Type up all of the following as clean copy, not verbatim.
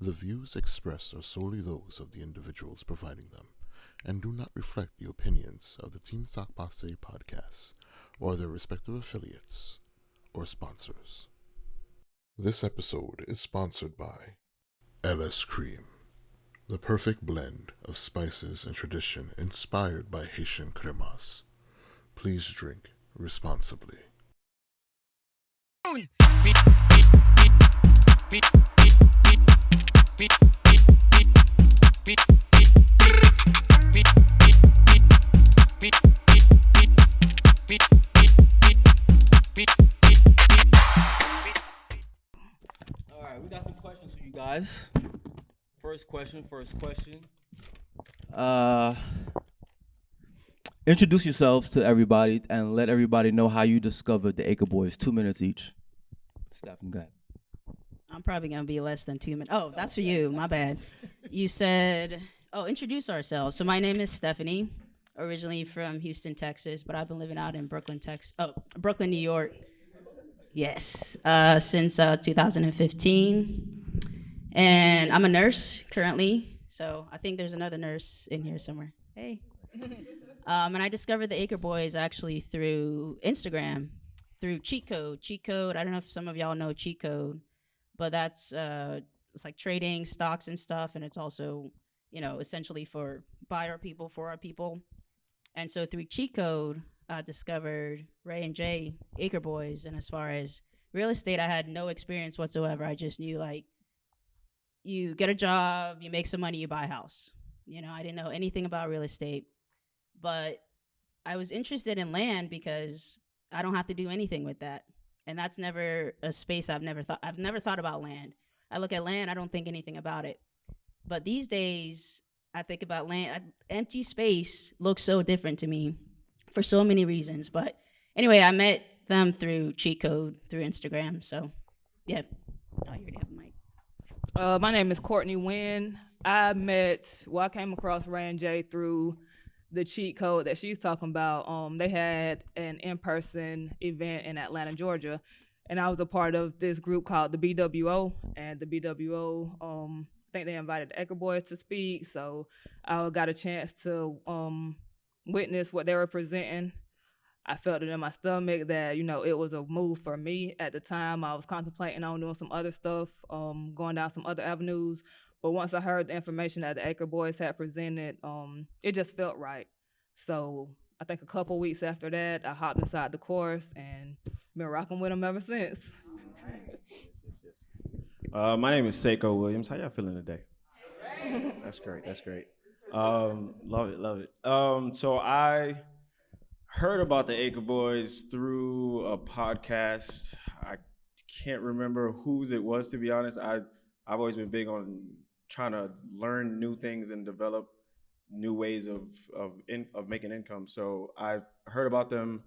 The views expressed are solely those of the individuals providing them and do not reflect the opinions of the Team Sock Passe podcasts or their respective affiliates or sponsors. This episode is sponsored by LS Cream, the perfect blend of spices and tradition inspired by Haitian cremas. Please drink responsibly. All right, we got some questions for you guys. First question. Introduce yourselves to everybody and let everybody know how you discovered the Acre Boys. 2 minutes each. Stephen, go ahead. I'm probably going to be less than 2 minutes. Oh, that's for you. My bad. You said, introduce ourselves. So my name is Stephanie, originally from Houston, Texas, but I've been living out in Brooklyn, New York. Yes, since 2015. And I'm a nurse currently. So I think there's another nurse in here somewhere. Hey. And I discovered the Acre Boys actually through Instagram, through Cheat Code. Cheat Code, I don't know if some of y'all know Cheat Code, but that's it's like trading stocks and stuff, and it's also, essentially by our people, for our people. And so through Cheat Code, I discovered Ray and Jay, Acre Boys, and as far as real estate, I had no experience whatsoever. I just knew, you get a job, you make some money, you buy a house. I didn't know anything about real estate, but I was interested in land because I don't have to do anything with that. And that's never a space I've never thought about land. I look at land, I don't think anything about it. But these days, I think about land. Empty space looks so different to me for so many reasons. But anyway, I met them through Cheat Code, through Instagram. So, yeah. Oh, you already have a mic. My name is Courtney Wynn. I came across Ray and Jay through the Cheat Code that she's talking about. They had an in-person event in Atlanta, Georgia, and I was a part of this group called the BWO, and the BWO, I think they invited the Acre Boys to speak, so I got a chance to witness what they were presenting. I felt it in my stomach that, it was a move for me at the time. I was contemplating on doing some other stuff, going down some other avenues. But once I heard the information that the Acre Boys had presented, it just felt right. So I think a couple weeks after that, I hopped inside the course and been rocking with them ever since. My name is Seiko Williams. How y'all feeling today? That's great. Love it. So I heard about the Acre Boys through a podcast. I can't remember whose it was, to be honest. I've always been big on trying to learn new things and develop new ways of making income. So I heard about them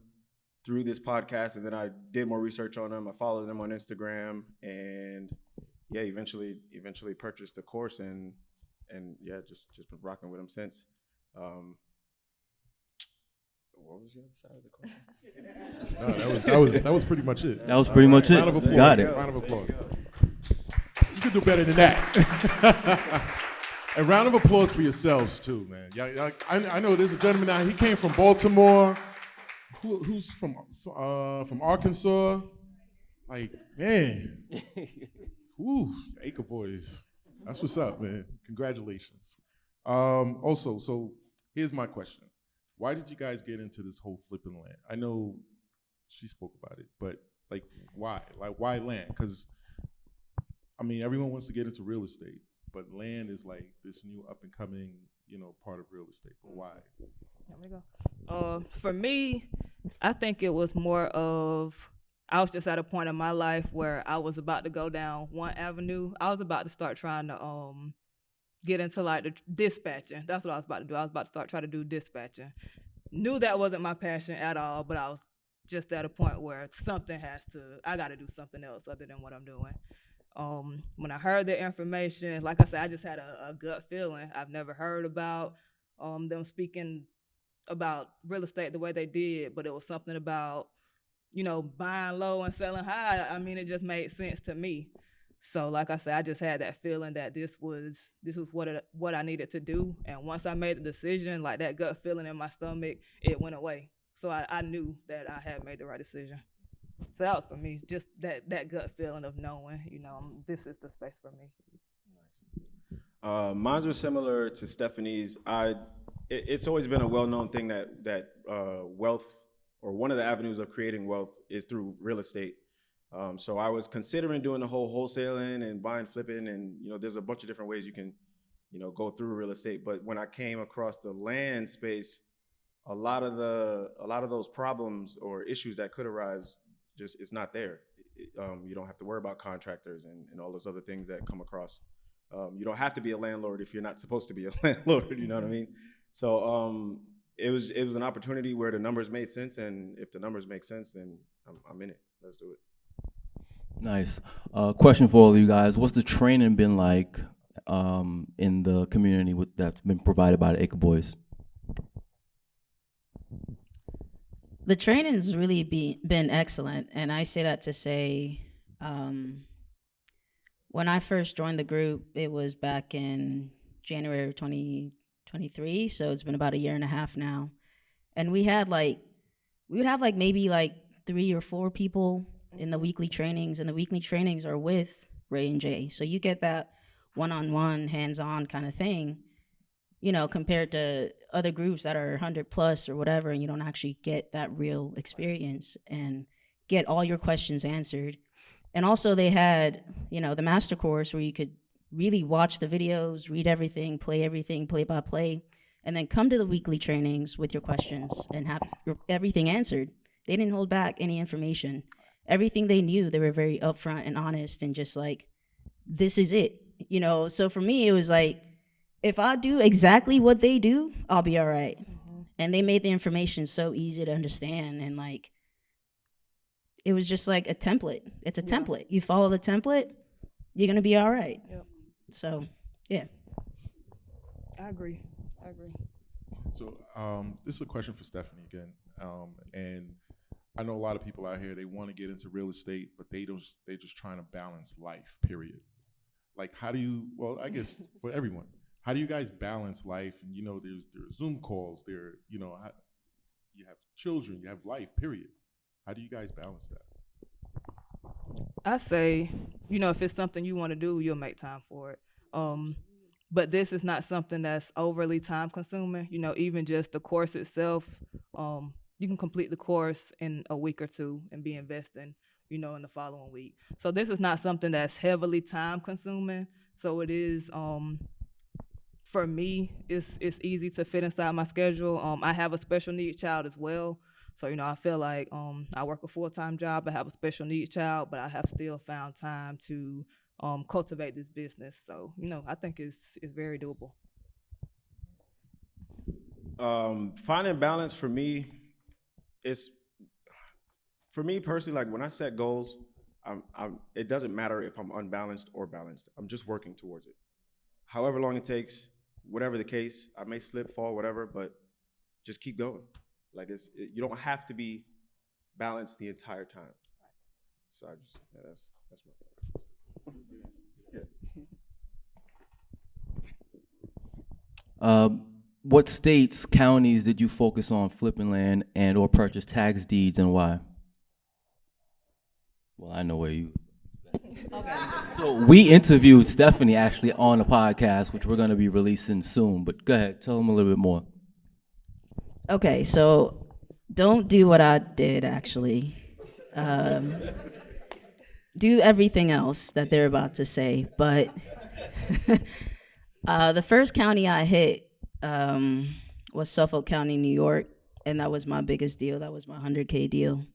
through this podcast, and then I did more research on them. I followed them on Instagram, and eventually purchased the course, and just been rocking with them since. What was the other side of the question? No, that was pretty much it. That was pretty much it. Round of applause. Got it. Round of applause. You can do better than that. A round of applause for yourselves too, man. I know there's a gentleman now. He came from Baltimore. Who's from Arkansas? Like, man. Woo, Acre Boys. That's what's up, man. Congratulations. Also, so here's my question. Why did you guys get into this whole flipping land? I know she spoke about it, but why? Why land? Because everyone wants to get into real estate, but land is this new up and coming, part of real estate. But why? There we go. For me, I think it was more of, I was just at a point in my life where I was about to go down one avenue. I was about to start trying to get into the dispatching. That's what I was about to do. I was about to start trying to do dispatching. Knew that wasn't my passion at all, but I was just at a point where I got to do something else other than what I'm doing. When I heard the information, like I said, I just had a gut feeling. I've never heard about them speaking about real estate the way they did, but it was something about, buying low and selling high. It just made sense to me. So like I said, I just had that feeling that this was what I needed to do. And once I made the decision, like that gut feeling in my stomach, it went away. So I knew that I had made the right decision. So that was for me, just that gut feeling of knowing, this is the space for me. Mine were similar to Stephanie's. It's always been a well-known thing that wealth, or one of the avenues of creating wealth, is through real estate. So I was considering doing the whole wholesaling and buying, flipping, and there's a bunch of different ways you can, go through real estate. But when I came across the land space, a lot of those problems or issues that could arise, just it's not there. You don't have to worry about contractors and all those other things that come across. You don't have to be a landlord if you're not supposed to be a landlord. You know what I mean? So it was an opportunity where the numbers made sense, and if the numbers make sense, then I'm in it. Let's do it. Nice. Question for all of you guys: what's the training been like in the community that's been provided by the Acre Boys? The training has really been excellent, and I say that to say, when I first joined the group, it was back in January of 2023, so it's been about a year and a half now, and we would have maybe 3 or 4 people in the weekly trainings, and the weekly trainings are with Ray and Jay, so you get that one-on-one, hands-on kind of thing, compared to other groups that are 100 plus or whatever, and you don't actually get that real experience and get all your questions answered. And also they had, the master course where you could really watch the videos, read everything, play by play, and then come to the weekly trainings with your questions and have everything answered. They didn't hold back any information. Everything they knew, they were very upfront and honest and just this is it. So for me, it was if I do exactly what they do, I'll be all right. Mm-hmm. And they made the information so easy to understand. And it was just a template. It's a template. You follow the template, you're going to be all right. Yep. So, yeah. I agree. So this is a question for Stephanie again. And I know a lot of people out here, they want to get into real estate, but they're just trying to balance life, period. How do you, well, I guess for everyone, how do you guys balance life? And there's Zoom calls, you have children, you have life, period. How do you guys balance that? I say, if it's something you want to do, you'll make time for it. But this is not something that's overly time consuming. Even just the course itself, you can complete the course in a week or 2 and be investing, in the following week. So this is not something that's heavily time consuming. So it is, for me, it's easy to fit inside my schedule. I have a special needs child as well. So, I feel like I work a full-time job. I have a special needs child, but I have still found time to cultivate this business. So, I think it's very doable. Finding balance for me personally, when I set goals, it doesn't matter if I'm unbalanced or balanced. I'm just working towards it. However long it takes, whatever the case, I may slip, fall, whatever, but just keep going. You don't have to be balanced the entire time. So that's my. What states, counties did you focus on flipping land and or purchase tax deeds, and why? Well, I know where you. Okay. So we interviewed Stephanie actually on a podcast, which we're going to be releasing soon. But go ahead, tell them a little bit more. Okay, so don't do what I did, actually. Do everything else that they're about to say. But the first county I hit was Suffolk County, New York, and that was my biggest deal. That was my 100K deal.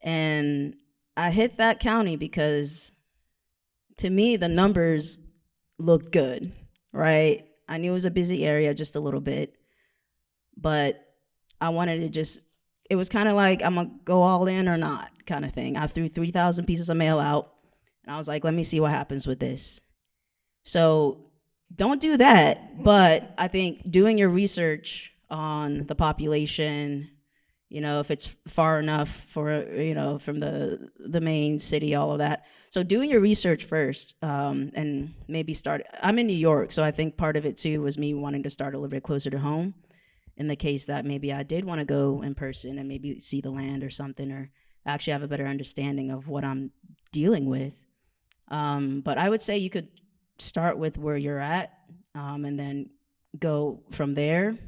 And I hit that county because, to me, the numbers looked good, right? I knew it was a busy area just a little bit, but I wanted to it was kind of I'm going to go all in or not kind of thing. I threw 3,000 pieces of mail out, and I was like, let me see what happens with this. So don't do that, but I think doing your research on the population you know, if it's far enough for, you know, from the main city, all of that. So doing your research first, and maybe start. I'm in New York, so I think part of it too was me wanting to start a little bit closer to home. In the case that maybe I did want to go in person and maybe see the land or something, or actually have a better understanding of what I'm dealing with. But I would say you could start with where you're at, and then go from there.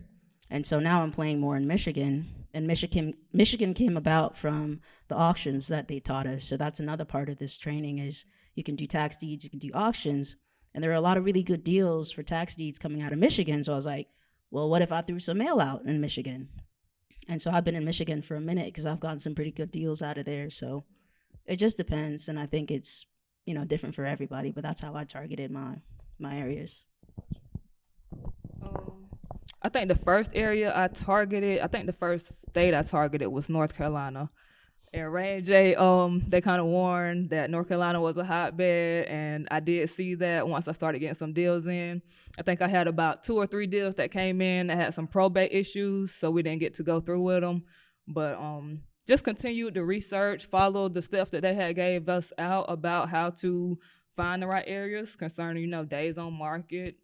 And so now I'm playing more in Michigan, and Michigan came about from the auctions that they taught us. So that's another part of this training is you can do tax deeds, you can do auctions, and there are a lot of really good deals for tax deeds coming out of Michigan. So I was like, well, what if I threw some mail out in Michigan? And so I've been in Michigan for a minute because I've gotten some pretty good deals out of there. So it just depends, and I think it's, you know, different for everybody. But that's how I targeted my areas. I think the first state I targeted was North Carolina. And Ray and Jay, they kind of warned that North Carolina was a hotbed, and I did see that once I started getting some deals in. I think I had about 2 or 3 deals that came in that had some probate issues, so we didn't get to go through with them. But just continued to research, follow the steps that they had gave us out about how to find the right areas concerning, you know, days on market,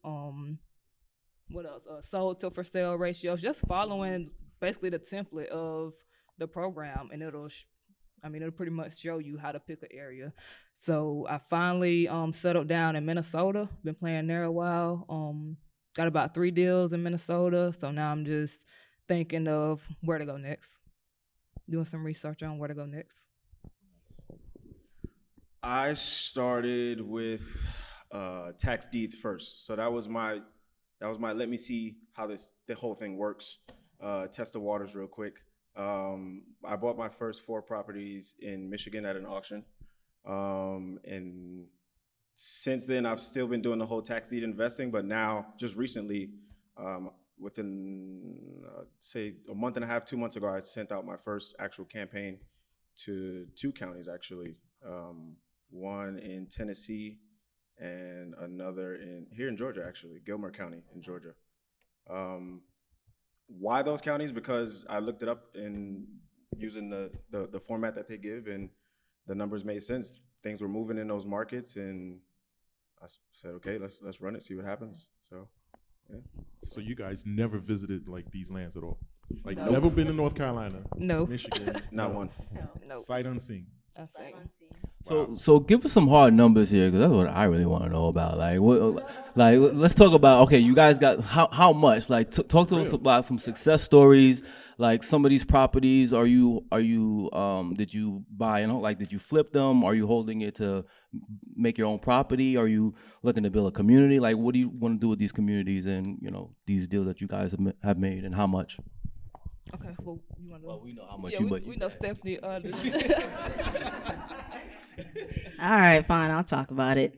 what else? Sold to for sale ratios. Just following basically the template of the program, and it'll pretty much show you how to pick an area. So I finally settled down in Minnesota. Been playing there a while. Got about 3 deals in Minnesota. So now I'm just thinking of where to go next. Doing some research on where to go next. I started with tax deeds first. So that was my let me see how the whole thing works. Test the waters real quick. I bought my first 4 properties in Michigan at an auction. And since then, I've still been doing the whole tax deed investing, but now, just recently, within, say, a month and a half, 2 months ago, I sent out my first actual campaign to 2 counties, actually. One in Tennessee and another here in Georgia, actually, Gilmer County in Georgia. Why those counties? Because I looked it up in using the format that they give, and the numbers made sense. Things were moving in those markets, and I said, okay, let's run it, see what happens. So, yeah. So you guys never visited like these lands at all? Like No. never been to North Carolina? No. Michigan? Not no. one. No. Sight unseen. So give us some hard numbers here, because that's what I really want to know about. Like, let's talk about. Okay, you guys got how much? Like, talk to us about some success stories. Like some of these properties, are you did you buy? You know, like did you flip them? Are you holding it to make your own property? Are you looking to build a community? Like, what do you want to do with these communities and, you know, these deals that you guys have made, and how much? Okay, well, you want to? Well, we know how much Yeah, we know Stephanie. All right, fine. I'll talk about it.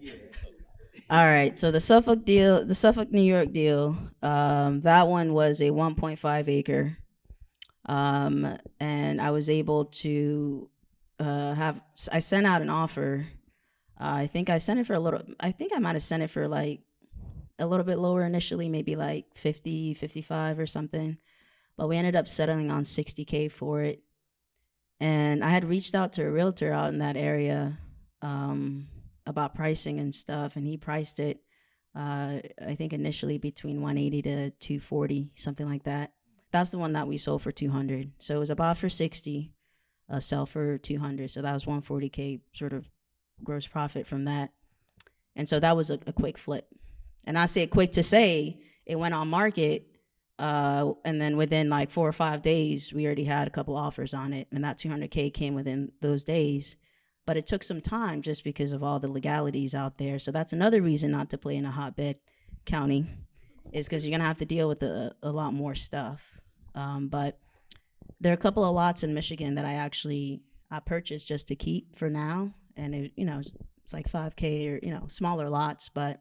All right. So the Suffolk New York deal, that one was a 1.5 acre, and I was able to I sent out an offer. I think I sent it for I think I might have sent it for like a little bit lower initially, maybe like 50, 55 or something. But we ended up settling on $60K for it. And I had reached out to a realtor out in that area about pricing and stuff, and he priced it, I think initially between 180 to 240, something like that. That's the one that we sold for 200. So it was about for 60, sell for 200. So that was 140K sort of gross profit from that. And so that was a quick flip. And I say quick to say it went on market. And then within like 4 or 5 days, we already had a couple offers on it, and that 200K came within those days. But it took some time just because of all the legalities out there. So that's another reason not to play in a hotbed county, is because you're gonna have to deal with a lot more stuff. But there are a couple of lots in Michigan that I purchased just to keep for now, and it's like 5K or smaller lots, but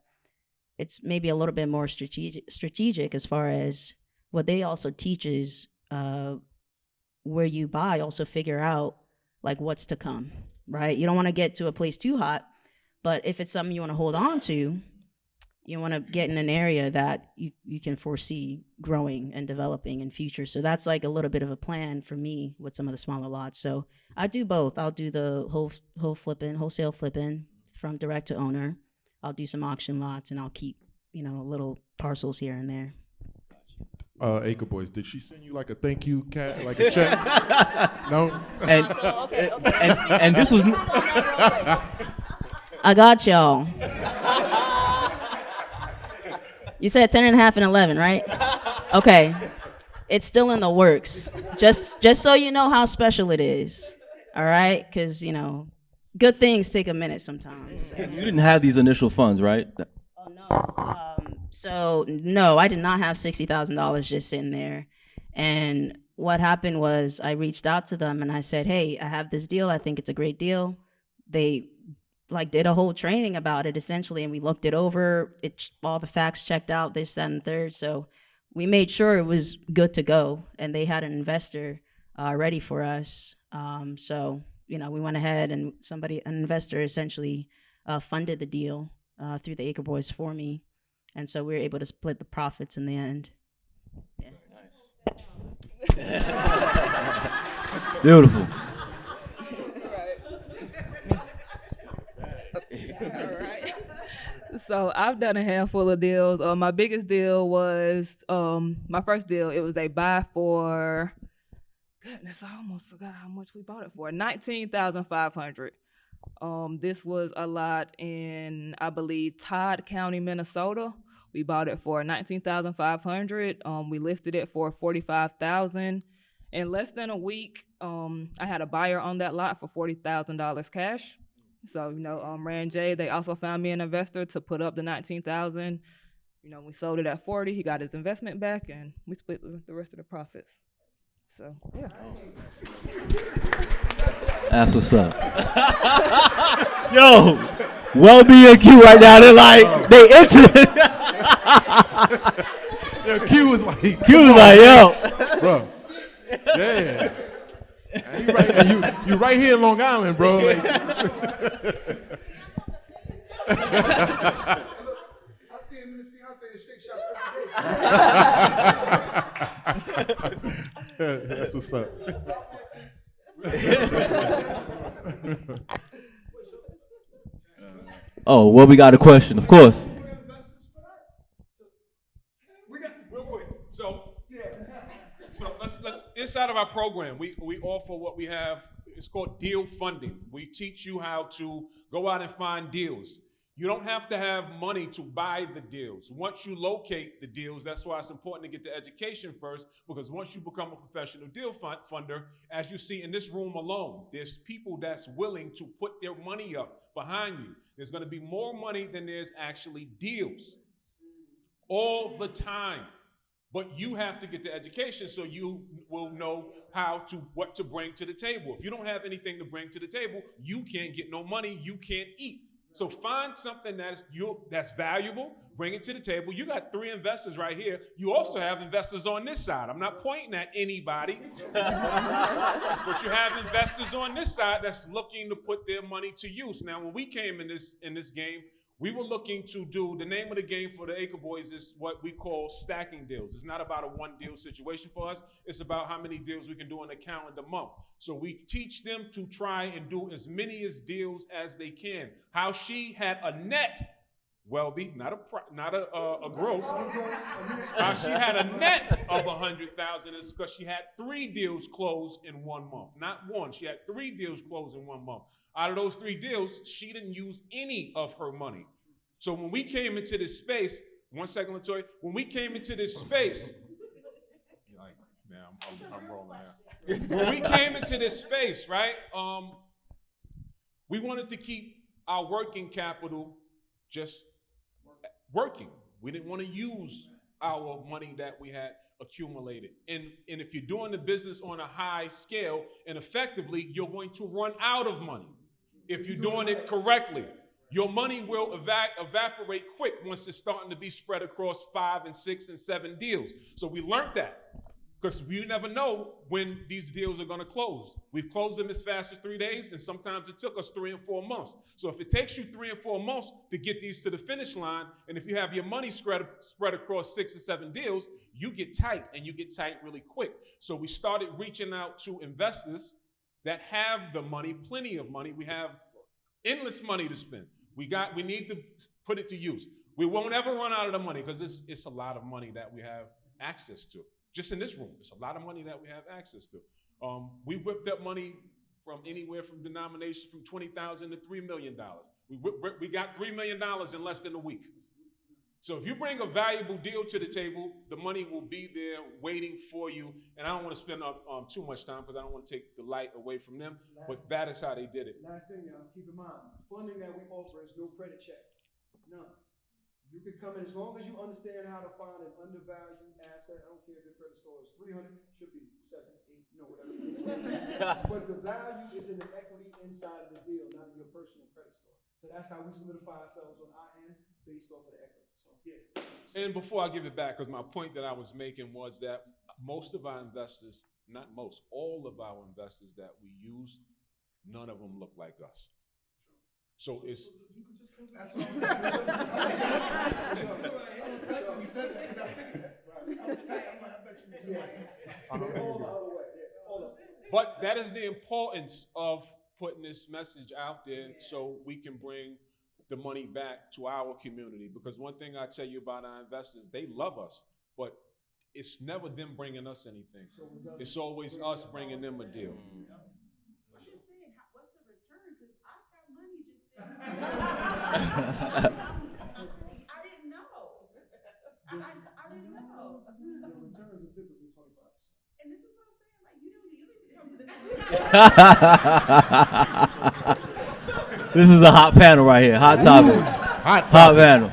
it's maybe a little bit more strategic as far as what they also teach is where you buy, also figure out like what's to come, right? You don't want to get to a place too hot, but if it's something you want to hold on to, you want to get in an area that you can foresee growing and developing in future. So that's like a little bit of a plan for me with some of the smaller lots. So I do both. I'll do the wholesale flipping from direct to owner. I'll do some auction lots, and I'll keep, little parcels here and there. Acre Boys, did she send you like a thank you cat, like a check? No? And, Okay. and this was I got y'all. You said 10 and a half and 11, right? Okay. It's still in the works. Just so you know how special it is. All right? Because, good things take a minute sometimes. you didn't have these initial funds, right? Oh, no. So, no, I did not have $60,000 just sitting there. And what happened was I reached out to them and I said, hey, I have this deal. I think it's a great deal. They did a whole training about it essentially, and we looked it over. All the facts checked out, this, that, and the third. So we made sure it was good to go, and they had an investor ready for us. So we went ahead and an investor essentially funded the deal through the Acre Boys for me, and so we were able to split the profits in the end. Yeah. Beautiful. All right. So I've done a handful of deals. My biggest deal was my first deal. It was a buy for, goodness, I almost forgot how much we bought it for. $19,500. This was a lot in, I believe, Todd County, Minnesota. We bought it for $19,500. We listed it for $45,000. In less than a week, I had a buyer on that lot for $40,000 cash. So, Rand J, they also found me an investor to put up the $19,000. We sold it at $40,000. He got his investment back, and we split the rest of the profits. So, yeah. That's what's up. Yo, Welby and Q right now, they itching. Yeah, Q was like, yo. Bro. Yeah. And you right here in Long Island, bro. Like, I see him and his fiance in Shake Shop every day. That's what's up. Oh, well, we got a question, of course. We got real quick. So let's inside of our program, we offer what we have. It's called deal funding. We teach you how to go out and find deals. You don't have to have money to buy the deals. Once you locate the deals, that's why it's important to get the education first, because once you become a professional deal funder, as you see in this room alone, there's people that's willing to put their money up behind you. There's going to be more money than there's actually deals all the time. But you have to get the education so you will know what to bring to the table. If you don't have anything to bring to the table, you can't get no money, you can't eat. So find something that's valuable, bring it to the table. You got 3 investors right here. You also have investors on this side. I'm not pointing at anybody, but you have investors on this side that's looking to put their money to use. Now, when we came in this game, we were looking to do, the name of the game for the Acre Boys is what we call stacking deals. It's not about a one deal situation for us. It's about how many deals we can do in a calendar month. So we teach them to try and do as many deals as they can. How she had a net, Welby, not a gross. How she had a net of 100,000 is because she had 3 deals closed in 1 month. Not one. She had 3 deals closed in 1 month. Out of those 3 deals, she didn't use any of her money. So when we came into this space, 1 second, Latoya. When we came into this space, like, man, I'm rolling now. When we came into this space, right? We wanted to keep our working capital just working. We didn't want to use our money that we had accumulated. And if you're doing the business on a high scale and effectively, you're going to run out of money. If you're doing it correctly, your money will evaporate quick once it's starting to be spread across 5 and 6 and 7 deals. So we learned that. because you never know when these deals are going to close. We've closed them as fast as 3 days, and sometimes it took us 3 and 4 months. So if it takes you 3 and 4 months to get these to the finish line, and if you have your money spread across 6 or 7 deals, you get tight, and you get tight really quick. So we started reaching out to investors that have the money, plenty of money. We have endless money to spend. We need to put it to use. We won't ever run out of the money because it's a lot of money that we have access to. Just in this room, it's a lot of money that we have access to. We whipped up money from anywhere from denominations from $20,000 to $3 million. We got $3 million in less than a week. So if you bring a valuable deal to the table, the money will be there waiting for you. And I don't want to spend too much time because I don't want to take the light away from them. But that is how they did it. Last thing, y'all, keep in mind, funding that we offer is no credit check. None. You can come in as long as you understand how to find an undervalued asset. I don't care if your credit score is 300, should be 7, 8, whatever. But the value is in the equity inside of the deal, not in your personal credit score. So that's how we solidify ourselves on our end based off of the equity. So yeah. And before I give it back, because my point that I was making was that most of our investors, not most, all of our investors that we use, none of them look like us. So it's. That's what I was thinking. You said that because I figured that. Right. I was thinking, I'm like, I bet you somebody all the other way. All of it. But that is the importance of putting this message out there so we can bring the money back to our community. Because one thing I tell you about our investors, they love us, but it's never them bringing us anything. It's always us bringing them a deal. I'm just saying, what's the return? Because I've got money just sitting. I didn't know. I didn't know. The returns are typically 25%. And this is what I'm saying. Like, you don't even come to the. This is a hot panel right here. Hot topic. Hot panel.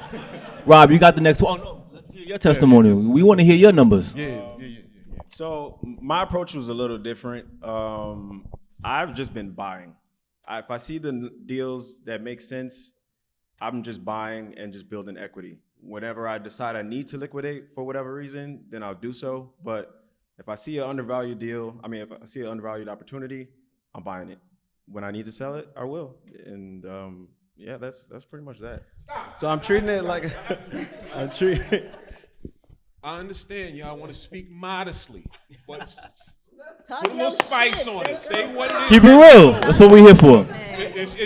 Rob, you got the next one. Oh, no. Let's hear your testimony. We want to hear your numbers. Yeah. So my approach was a little different. I've just been buying. If I see the deals that make sense, I'm just buying and just building equity. Whenever I decide I need to liquidate for whatever reason, then I'll do so. But if I see an undervalued deal, if I see an undervalued opportunity, I'm buying it. When I need to sell it, I will. And yeah, that's pretty much that. Stop. So I'm treating it like I'm treating it. I understand y'all want to speak modestly, but Talk put a little your spice shit, on it. Seiko. Say what it is. Keep it real. That's what we're here for. It's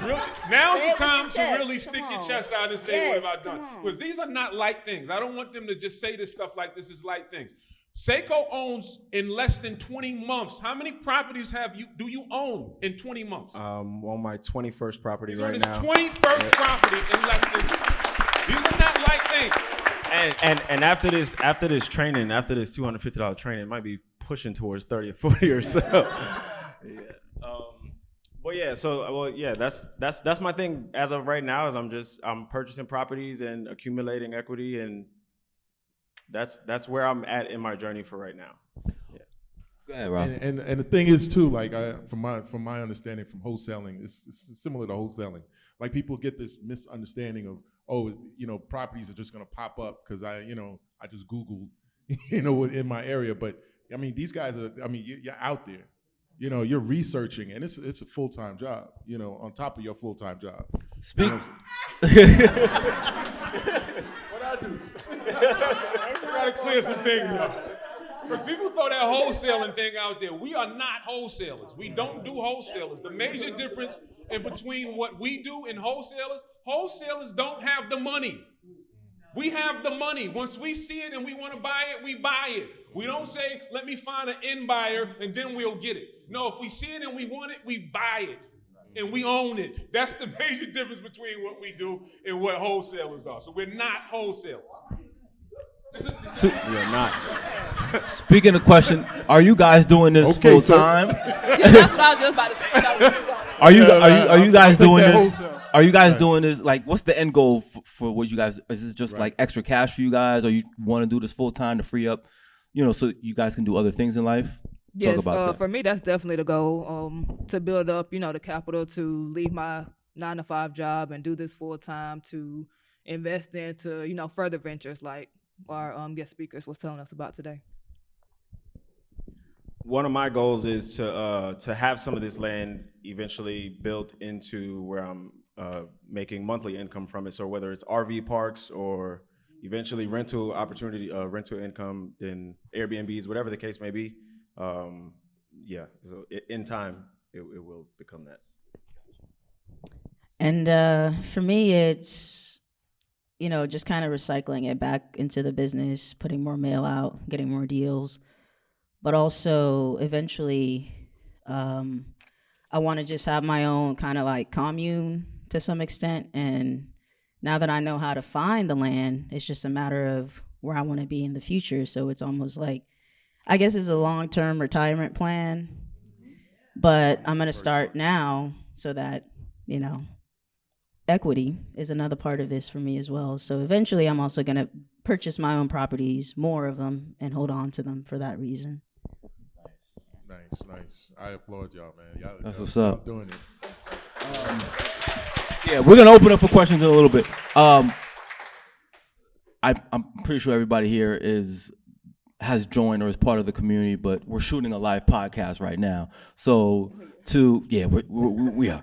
really now's the time to really stick your chest out and say, what have I done? Come on. Because these are not light things. I don't want them to just say this stuff like this is light things. Seiko owns in less than 20 months. How many properties do you own in 20 months? On my 21st property He's right on his now. 21st property in less than. These are not light things. And after this training, after this $250 training, it might be pushing towards 30 or 40 or so. Yeah. But yeah, that's my thing as of right now. Is I'm purchasing properties and accumulating equity, and that's where I'm at in my journey for right now. Yeah. Go ahead, Rob. And the thing is too, like from my understanding from wholesaling, it's similar to wholesaling. Like people get this misunderstanding of, properties are just gonna pop up because I just Googled, in my area. But these guys are, you're out there, you're researching, and it's a full-time job, on top of your full-time job. Speak. What I do? Gotta clear some things up. Because people throw that wholesaling thing out there. We are not wholesalers. We don't do wholesalers. The major difference in between what we do and wholesalers don't have the money. We have the money. Once we see it and we want to buy it, we buy it. We don't say, let me find an end buyer and then we'll get it. No, if we see it and we want it, we buy it. And we own it. That's the major difference between what we do and what wholesalers are. So we're not wholesalers. You're not. Speaking of question, are you guys doing this full time? That's what I was just about to say. Are you guys doing this? Are you guys doing this? Like, what's the end goal for what you guys? Is this just like extra cash for you guys, or you want to do this full time to free up, so you guys can do other things in life? Yes, for me, that's definitely the goal. To build up, the capital to leave my 9-to-5 job and do this full time, to invest into, further ventures like our guest speakers was telling us about today. one of my goals is to have some of this land eventually built into where I'm making monthly income from it. So whether it's RV parks or eventually rental opportunity, rental income, then Airbnbs, whatever the case may be. Yeah, so in time, it will become that. And for me, it's, just kind of recycling it back into the business, putting more mail out, getting more deals. But also, eventually, I want to just have my own kind of like commune to some extent. And now that I know how to find the land, it's just a matter of where I want to be in the future. So it's almost like, I guess it's a long-term retirement plan, but I'm going to start now so that, equity is another part of this for me as well. So eventually I'm also going to purchase my own properties, more of them, and hold on to them for that reason. Nice. I applaud y'all, man. That's what's up. Doing it. Yeah, we're gonna open up for questions in a little bit. I'm pretty sure everybody here has joined or is part of the community, but we're shooting a live podcast right now. So we are.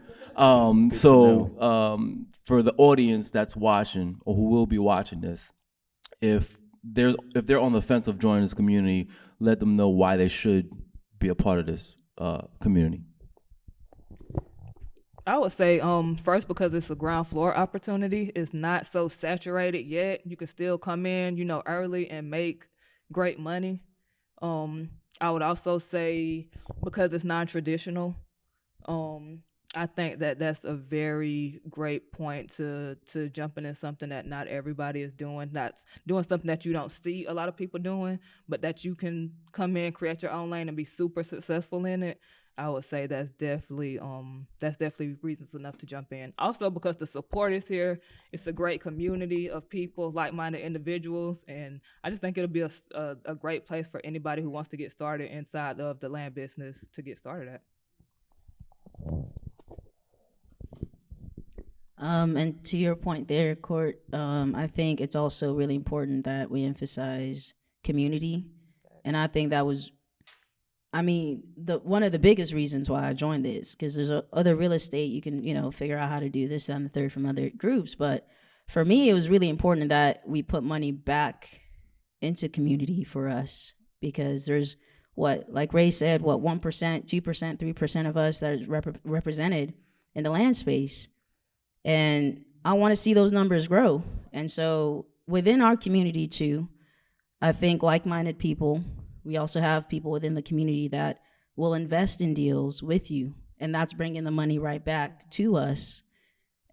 For the audience that's watching or who will be watching this, if they're on the fence of joining this community, let them know why they should be a part of this community. I would say first, because it's a ground floor opportunity. It's not so saturated yet. You can still come in, early and make great money. I would also say because it's non-traditional. I think that's a very great point to jump into something that not everybody is doing. That's doing something that you don't see a lot of people doing, but that you can come in, create your own lane, and be super successful in it. I would say that's definitely reasons enough to jump in. Also, because the support is here, it's a great community of people, like-minded individuals, and I just think it'll be a great place for anybody who wants to get started inside of the land business to get started at. And to your point there, Court, I think it's also really important that we emphasize community. And I think that was, one of the biggest reasons why I joined this, because there's other real estate, you can, figure out how to do this, that, and the third from other groups. But for me, it was really important that we put money back into community for us, because there's like Ray said, 1%, 2%, 3% of us that is represented in the land space. And I want to see those numbers grow. And so within our community too, I think like-minded people, we also have people within the community that will invest in deals with you. And that's bringing the money right back to us.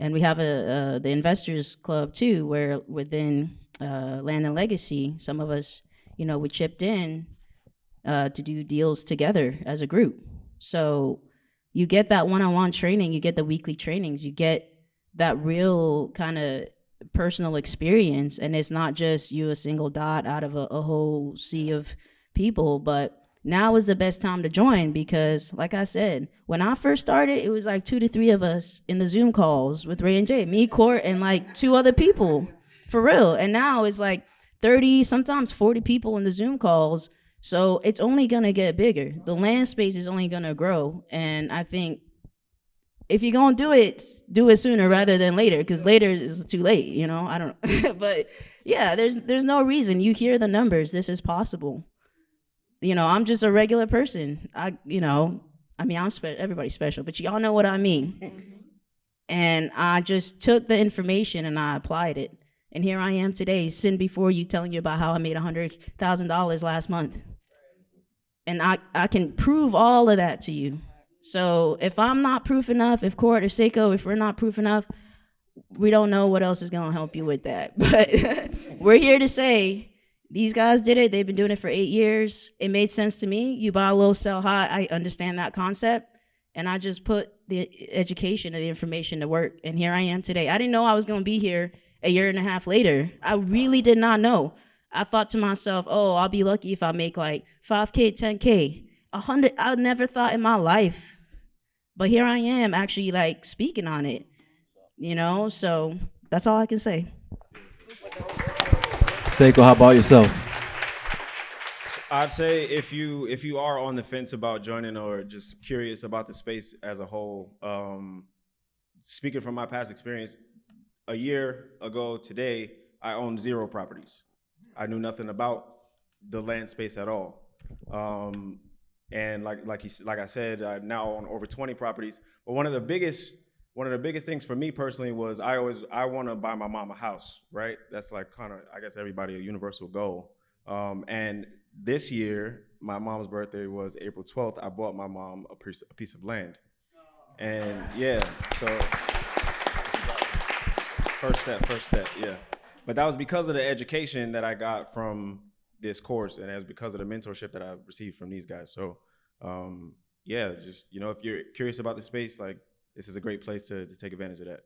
And we have the Investors Club too, where within Land and Legacy, some of us, we chipped in to do deals together as a group. So you get that one-on-one training, you get the weekly trainings, you get that real kind of personal experience, and it's not just you a single dot out of a whole sea of people. But now is the best time to join, because like I said, when I first started, it was like 2 to 3 of us in the Zoom calls with Ray and Jay, me, Court, and like 2 other people, for real. And now it's like 30, sometimes 40 people in the Zoom calls. So it's only gonna get bigger. The land space is only gonna grow. And I think if you're gonna do it sooner rather than later, because later is too late, I don't know. But yeah, there's no reason. You hear the numbers, this is possible. I'm just a regular person. Everybody's special, but y'all know what I mean. And I just took the information and I applied it. And here I am today, sitting before you, telling you about how I made $100,000 last month. And I can prove all of that to you. So if I'm not proof enough, if Court, if Seiko, if we're not proof enough, we don't know what else is going to help you with that. But we're here to say, these guys did it. They've been doing it for 8 years. It made sense to me. You buy low, sell high. I understand that concept. And I just put the education and the information to work. And here I am today. I didn't know I was going to be here a year and a half later. I really did not know. I thought to myself, I'll be lucky if I make like 5K, 10K. 100, I never thought in my life, but here I am actually like speaking on it, so that's all I can say. Seiko, how about yourself? I'd say if you are on the fence about joining or just curious about the space as a whole, speaking from my past experience, a year ago today, I owned 0 properties. I knew nothing about the land space at all. And like I said, I now own over 20 properties. But one of the biggest things for me personally was I want to buy my mom a house, right? That's like kind of, I guess, everybody a universal goal. And this year, my mom's birthday was April 12th. I bought my mom a piece of land. And yeah, so first step, yeah. But that was because of the education that I got from this course, and it was because of the mentorship that I received from these guys. So, yeah, just, if you're curious about the space, like, this is a great place to take advantage of that.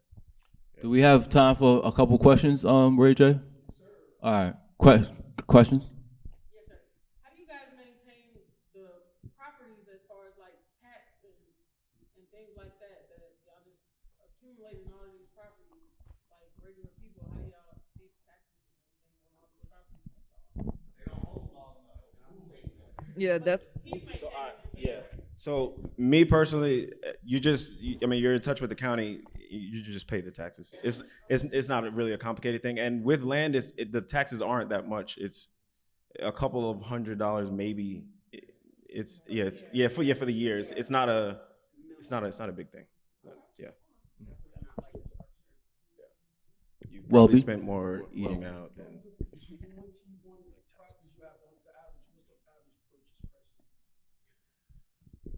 Do we have time for a couple questions, Ray J? All right, questions? Yes, sir. How do you guys maintain the properties as far as like tax and things like that y'all just accumulating all of these properties like regular people? How do y'all pay taxes and everything on all these properties that y'all? They don't hold long enough. Yeah, that's So me personally, you're in touch with the county. You just pay the taxes. It's not really a complicated thing. And with land, the taxes aren't that much. It's a couple of $100 maybe. For the years. It's not a big thing. But, yeah. You probably spent more eating out than.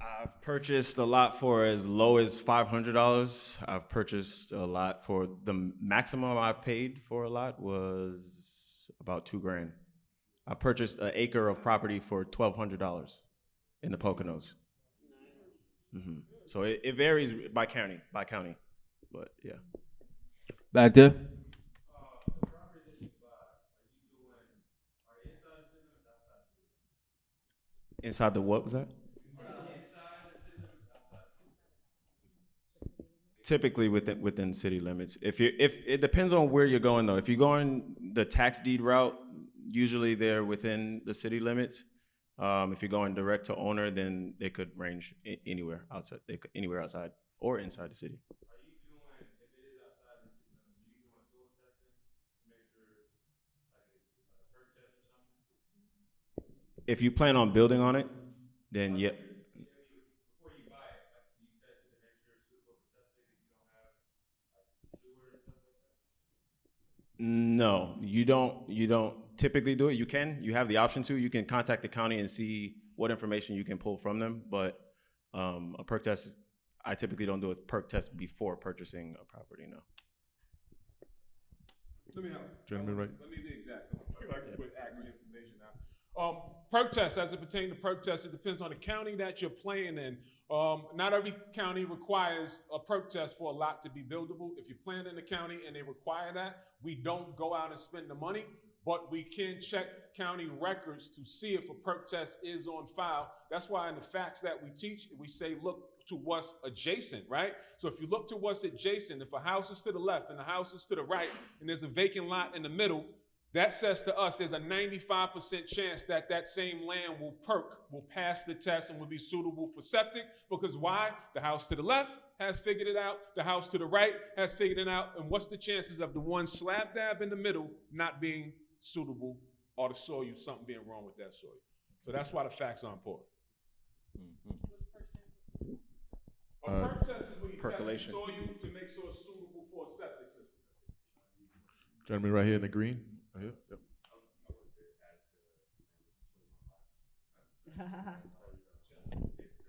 I've purchased a lot for as low as $500. I've purchased a lot for the maximum I've paid for a lot was about $2,000. I purchased an acre of property for $1,200 in the Poconos. Mm-hmm. So it varies by county, but yeah. Back there. Inside the what was that? Typically within city limits. If it depends on where you're going though. If you're going the tax deed route, usually they're within the city limits. If you're going direct to owner, then they could range anywhere outside. Anywhere outside or inside the city. Are you doing, if it is outside the city limits, are you doing soil testing to make sure like it's like a perk test or something? If you plan on building on it, then yeah. No, you don't typically do it. You have the option to. You can contact the county and see what information you can pull from them. But a perk test, I typically don't do a perk test before purchasing a property. No. Let me help. Gentleman, right? Let me be exact. I can put accurate information now. Perk test, as it pertains to perk test, it depends on the county that you're playing in. Not every county requires a perk test for a lot to be buildable. If you're playing in the county and they require that, we don't go out and spend the money, but we can check county records to see if a perk test is on file. That's why in the facts that we teach, we say look to what's adjacent, right? So if you look to what's adjacent, if a house is to the left and a house is to the right and there's a vacant lot in the middle, that says to us there's a 95% chance that that same land will pass the test and will be suitable for septic. Because why? The house to the left has figured it out. The house to the right has figured it out. And what's the chances of the one slap dab in the middle not being suitable, or the soil, something being wrong with that soil? So that's why the facts are important. A perk test is when you Percolation. test the soil to make sure it's suitable for a septic system. Gentleman right here in the green. Right here. Yep.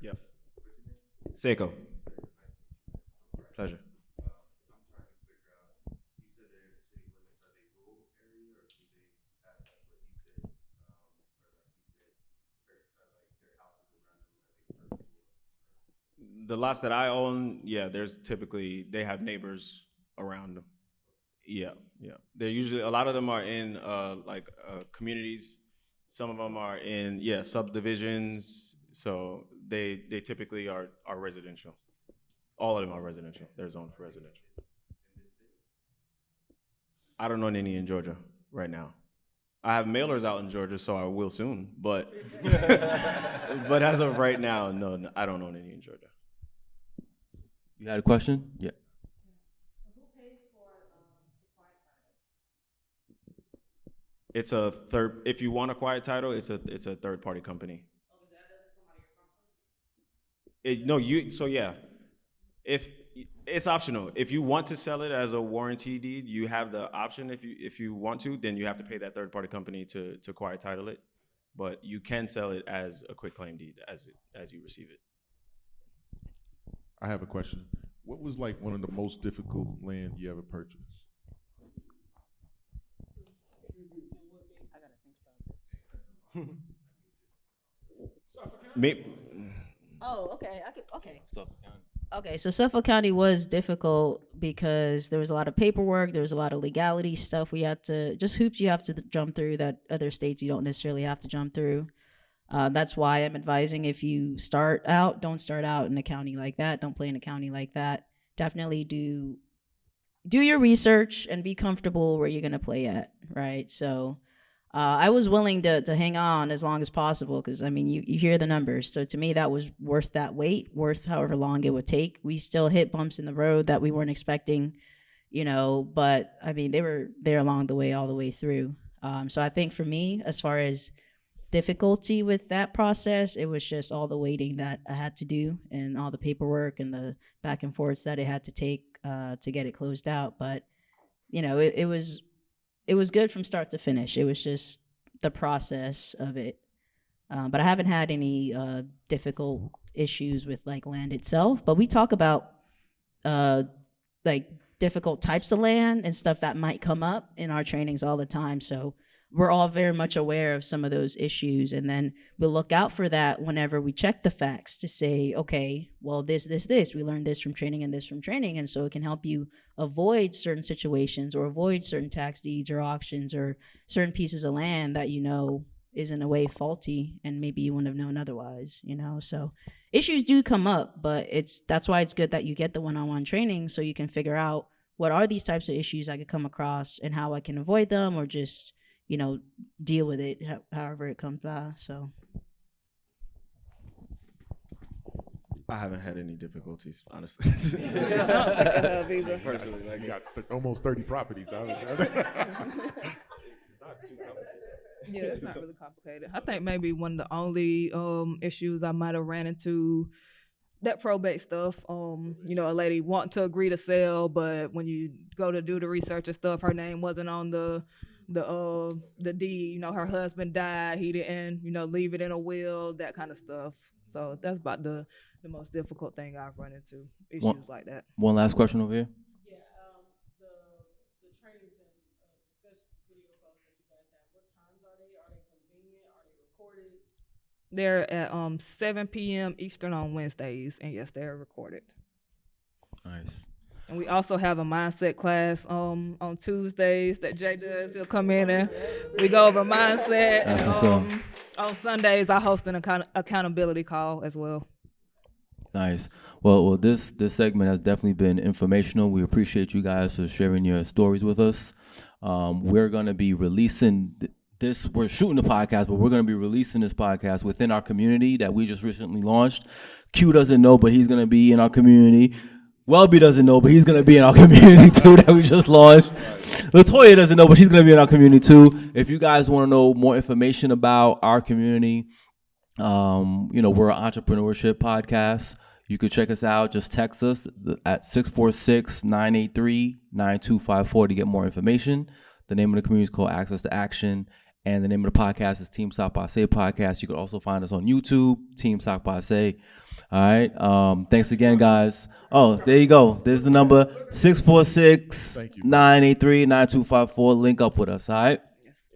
Yep. Seiko. Pleasure. The lots that I own, yeah, they have neighbors around them. Yeah. They're usually, a lot of them are in communities. Some of them are in, subdivisions. So they typically are residential. All of them are residential. They're zoned for residential. I don't know any in Georgia right now. I have mailers out in Georgia, so I will soon. But but as of right now, no, I don't own any in Georgia. You had a question? Yeah. So who pays for the quiet title? It's a third. If you want a quiet title, it's a third party company. Oh, because that doesn't come out of your company? No, you. So yeah, if it's optional. If you want to sell it as a warranty deed, you have the option. If you want to, then you have to pay that third party company to quiet title it. But you can sell it as a quick claim deed as you receive it. I have a question. What was like one of the most difficult land you ever purchased? Oh, okay. Okay, so Suffolk County was difficult because there was a lot of paperwork, there was a lot of legality stuff we had to, just hoops you have to jump through that other states you don't necessarily have to jump through. That's why I'm advising if you start out, don't start out in a county like that. Don't play in a county like that. Definitely do your research and be comfortable where you're gonna play at, right? So I was willing to hang on as long as possible because I mean you hear the numbers. So to me that was worth that wait, worth however long it would take. We still hit bumps in the road that we weren't expecting, but I mean they were there along the way all the way through. So I think for me, as far as difficulty with that process, it was just all the waiting that I had to do and all the paperwork and the back and forths that it had to take to get it closed out. But it was good from start to finish. It was just the process of it. But I haven't had any difficult issues with like land itself. But we talk about like difficult types of land and stuff that might come up in our trainings all the time. So we're all very much aware of some of those issues, and then we'll look out for that whenever we check the facts to say, okay, well, this, we learned this from training and this from training, and so it can help you avoid certain situations or avoid certain tax deeds or auctions or certain pieces of land that is in a way faulty and maybe you wouldn't have known otherwise, So issues do come up, but that's why it's good that you get the one-on-one training so you can figure out what are these types of issues I could come across and how I can avoid them or just deal with it however it comes by. So I haven't had any difficulties, honestly. Personally, like, you got almost 30 properties. Yeah, it's not really complicated. I think maybe one of the only issues I might have ran into, that probate stuff. A lady want to agree to sell, but when you go to do the research and stuff, her name wasn't on the deed. Her husband died, he didn't leave it in a will, that kind of stuff. So that's about the most difficult thing I've run into, issues like that. One last question over here. Yeah, the trainings and discussion video calls that you guys have, what times are they? Are they convenient? Are they recorded? They're at 7 p.m. Eastern on Wednesdays, and yes, they're recorded. Nice. And we also have a mindset class on Tuesdays that Jay does. He'll come in and we go over mindset. On Sundays, I host an accountability call as well. Nice. Well, this segment has definitely been informational. We appreciate you guys for sharing your stories with us. We're going to be releasing this. We're shooting the podcast, but we're going to be releasing this podcast within our community that we just recently launched. Q doesn't know, but he's going to be in our community. Welby doesn't know, but he's going to be in our community too that we just launched. Latoya doesn't know, but she's going to be in our community too. If you guys want to know more information about our community, we're an entrepreneurship podcast. You could check us out. Just text us at 646-983-9254 to get more information. The name of the community is called Access to Action, and the name of the podcast is Team Sock Passe Podcast. You could also find us on YouTube, Team Sock Passe. All right. Thanks again, guys. Oh, there you go. There's the number, 646-983-9254. Link up with us, all right? Yes.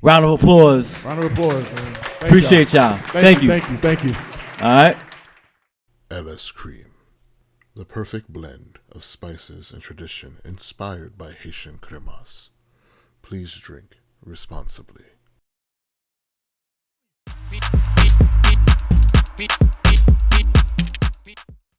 Round of applause. Round of applause, man. Appreciate y'all. Thank you. Thank you. All right. LS Cream, the perfect blend of spices and tradition inspired by Haitian cremas. Please drink responsibly.